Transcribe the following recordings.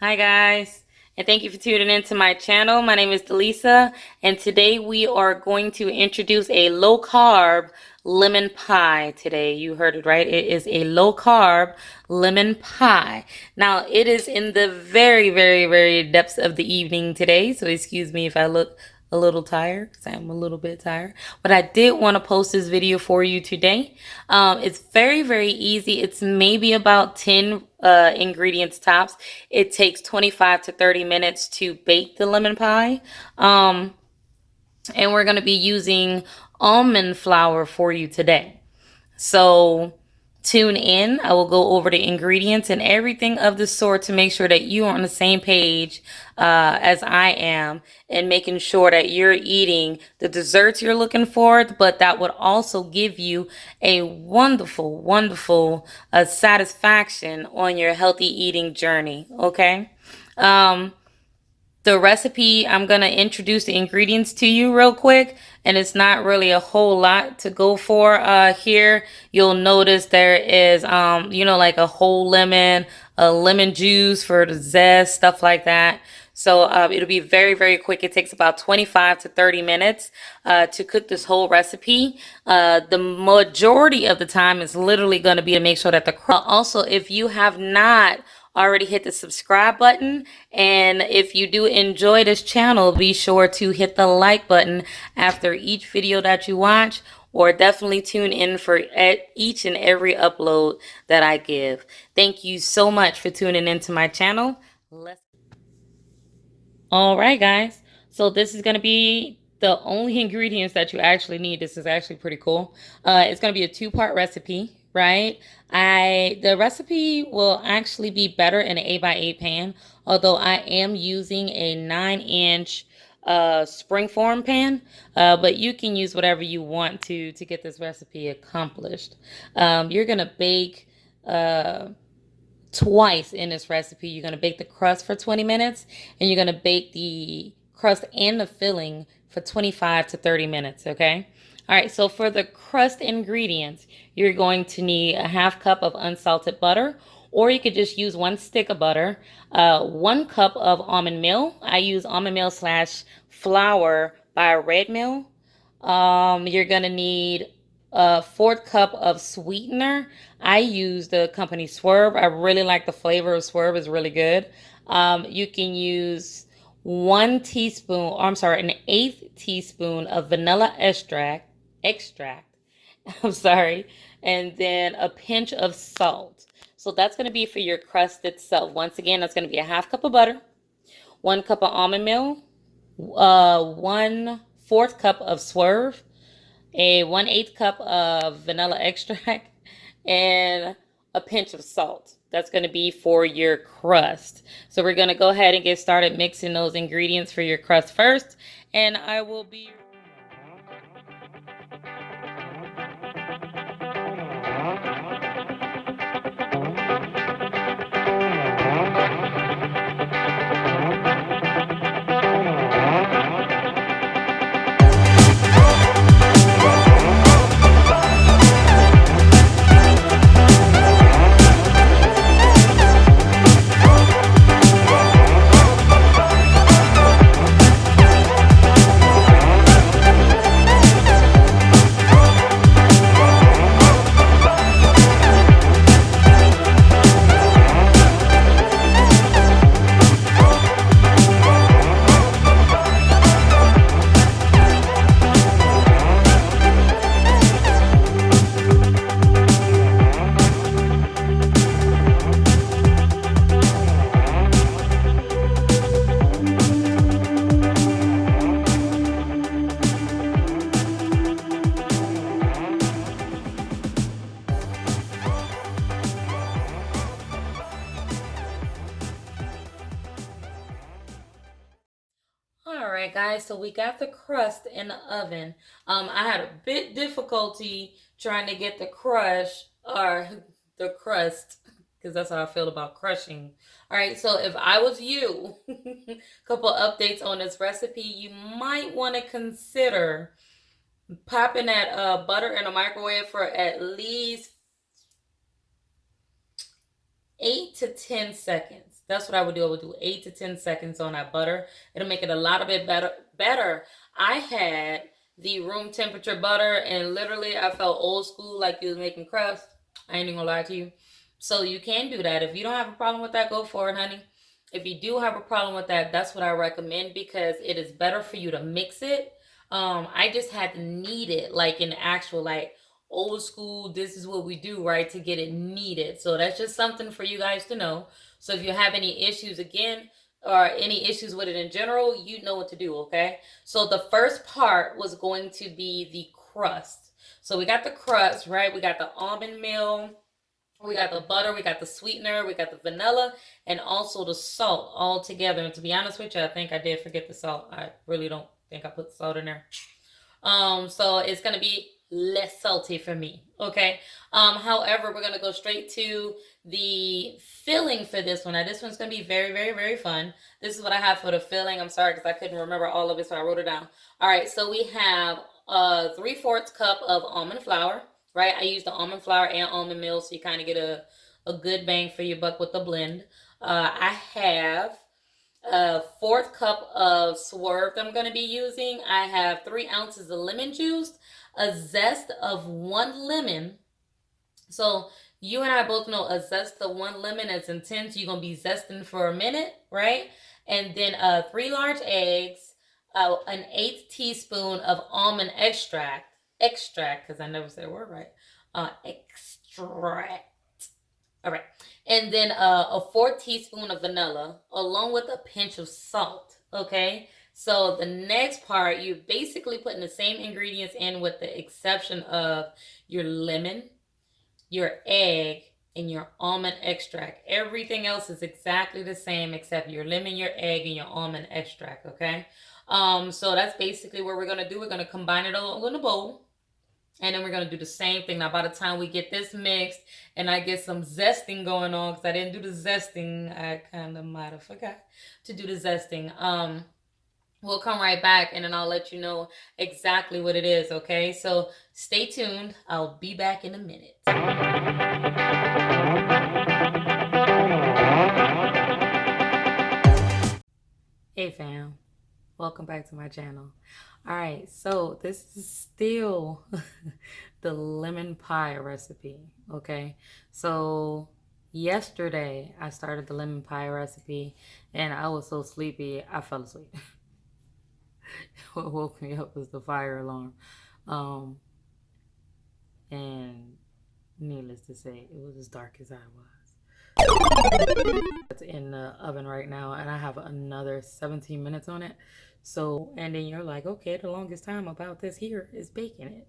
Hi guys, and thank you for tuning into my channel. My name is Delisa, and today we are going to introduce a low carb lemon pie. Today, you heard it right. It is a low carb lemon pie. Now, it is in the very depths of the evening today, so excuse me if I look a little tired because I'm a little bit tired, but I did want to post this video for you today. It's very easy. It's maybe about 10 ingredients tops. It takes 25 to 30 minutes to bake the lemon pie. And we're going to be using almond flour for you today. So tune in. I will go over the ingredients and everything of the sort to make sure that you are on the same page as I am, and making sure that you're eating the desserts you're looking for, but that would also give you a wonderful satisfaction on your healthy eating journey. Okay. Um, the recipe, I'm going to introduce the ingredients to you real quick, and it's not really a whole lot to go for here. You'll notice there is like a whole lemon, a lemon juice for the zest, stuff like that. So it'll be very quick. It takes about 25 to 30 minutes to cook this whole recipe. The majority of the time is literally going to be to make sure that the also, if you have not already hit the subscribe button, and if you do enjoy this channel, be sure to hit the like button after each video that you watch, or definitely tune in for each and every upload that I give. Thank you so much for tuning into my channel. All right, guys. So this is going to be the only ingredients that you actually need. This is actually pretty cool. It's going to be a two-part recipe, right? The recipe will actually be better in an 8x8 pan, although I am using a 9-inch springform pan, but you can use whatever you want to get this recipe accomplished. You're going to bake twice in this recipe. You're going to bake the crust for 20 minutes, and you're going to bake the crust and the filling for 25 to 30 minutes, okay? All right, so for the crust ingredients, you're going to need a half cup of unsalted butter, or you could just use 1 stick of butter, 1 cup of almond meal. I use almond meal / flour by Red Mill. You're going to need a 4th cup of sweetener. I use the company Swerve. I really like the flavor of Swerve. It's really good. You can use 1 teaspoon, or I'm sorry, an 1/8 teaspoon of vanilla extract. I'm sorry. And then a pinch of salt. So that's going to be for your crust itself. Once again, that's going to be a half cup of butter, 1 cup of almond meal, 1/4 cup of Swerve, a 1/8 cup of vanilla extract, and a pinch of salt. That's going to be for your crust. So we're going to go ahead and get started mixing those ingredients for your crust first, and I will be... All right, guys, so we got the crust in the oven. I had a bit difficulty trying to get the crust, because that's how I feel about crushing. All right, so if I was you, a couple updates on this recipe, you might want to consider popping that butter in a microwave for at least 8 to 10 seconds. That's what I would do. I would do 8 to 10 seconds on that butter. It'll make it a lot of bit better. I had the room temperature butter, and literally I felt old school, like you was making crust. I ain't even gonna lie to you. So you can do that. If you don't have a problem with that, go for it, honey. If you do have a problem with that, that's what I recommend, because it is better for you to mix it. I just had to knead it like in actual, like, old school, this is what we do, right, to get it kneaded. So that's just something for you guys to know. So if you have any issues, again, or any issues with it in general, you know what to do, okay? So the first part was going to be the crust. So we got the crust, right? We got the almond meal, we got the butter, we got the sweetener, we got the vanilla, and also the salt all together. And to be honest with you, I think I did forget the salt. I really don't think I put salt in there. So it's gonna be less salty for me. Okay. However, we're gonna go straight to the filling for this one. Now, this one's gonna be very, very, very fun. This is what I have for the filling. I'm sorry because I couldn't remember all of it, so I wrote it down. All right. So we have 3/4 cup of almond flour. Right. I use the almond flour and almond meal, so you kind of get a good bang for your buck with the blend. I have a 1/4 cup of Swerve that I'm going to be using. I have 3 ounces of lemon juice, a zest of 1 lemon. So you and I both know a zest of 1 lemon is intense. You're going to be zesting for a minute, right? And then 3 large eggs, an 1/8 teaspoon of almond extract, because I never said a word right, extract. All right. And then a 4 teaspoon of vanilla, along with a pinch of salt. Okay. So the next part, you're basically putting the same ingredients in, with the exception of your lemon, your egg, and your almond extract. Everything else is exactly the same except your lemon, your egg, and your almond extract. Okay. So that's basically what we're going to do. We're going to combine it all in a bowl. And then we're going to do the same thing. Now, by the time we get this mixed and I get some zesting going on, because I didn't do the zesting, I kind of might have forgot to do the zesting. We'll come right back and then I'll let you know exactly what it is, okay? So stay tuned. I'll be back in a minute. Hey, fam. Welcome back to my channel. All right, so this is still the lemon pie recipe, okay? So yesterday I started the lemon pie recipe and I was so sleepy I fell asleep. What woke me up was the fire alarm. And needless to say, it was as dark as I was. It's in the oven right now and I have another 17 minutes on it. So, and then you're like, okay, the longest time about this here is baking it.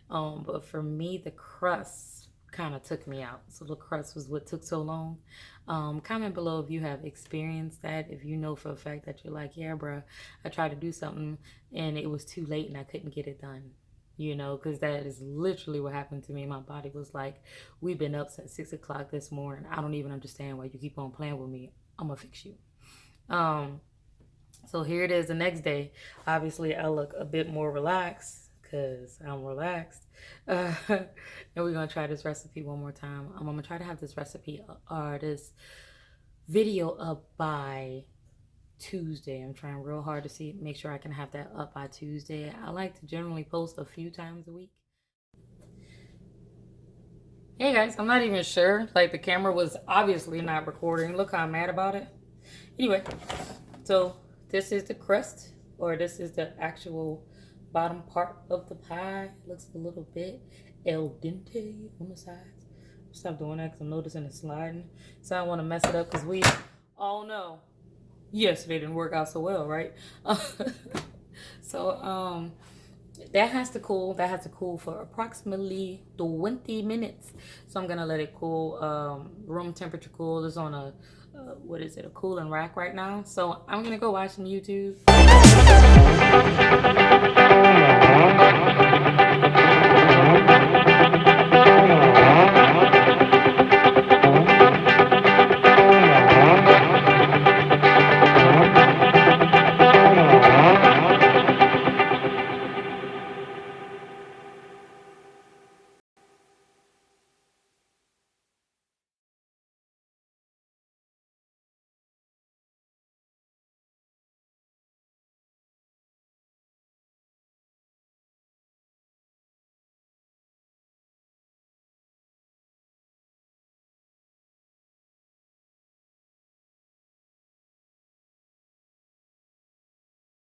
But for me, the crust kind of took me out. So the crust was what took so long. Comment below if you have experienced that. If you know for a fact that you're like, yeah, bruh, I tried to do something and it was too late and I couldn't get it done. You know, because that is literally what happened to me. My body was like, we've been up since 6 o'clock this morning. I don't even understand why you keep on playing with me. I'm going to fix you. So here it is the next day. Obviously, I look a bit more relaxed because I'm relaxed. And we're going to try this recipe one more time. I'm going to try to have this recipe or this video up by Tuesday. I'm trying real hard to make sure I can have that up by Tuesday. I like to generally post a few times a week. Hey guys, I'm not even sure. Like, the camera was obviously not recording. Look how I'm mad about it. Anyway, so this is the crust, or this is the actual bottom part of the pie. It looks a little bit al dente on the sides. Stop doing that because I'm noticing it's sliding. So I don't want to mess it up because we all know yesterday didn't work out so well, right? So that has to cool. That has to cool for approximately 20 minutes. So I'm gonna let it cool. Room temperature cool. It's on a what is it? A cooling rack right now. So I'm gonna go watch some YouTube.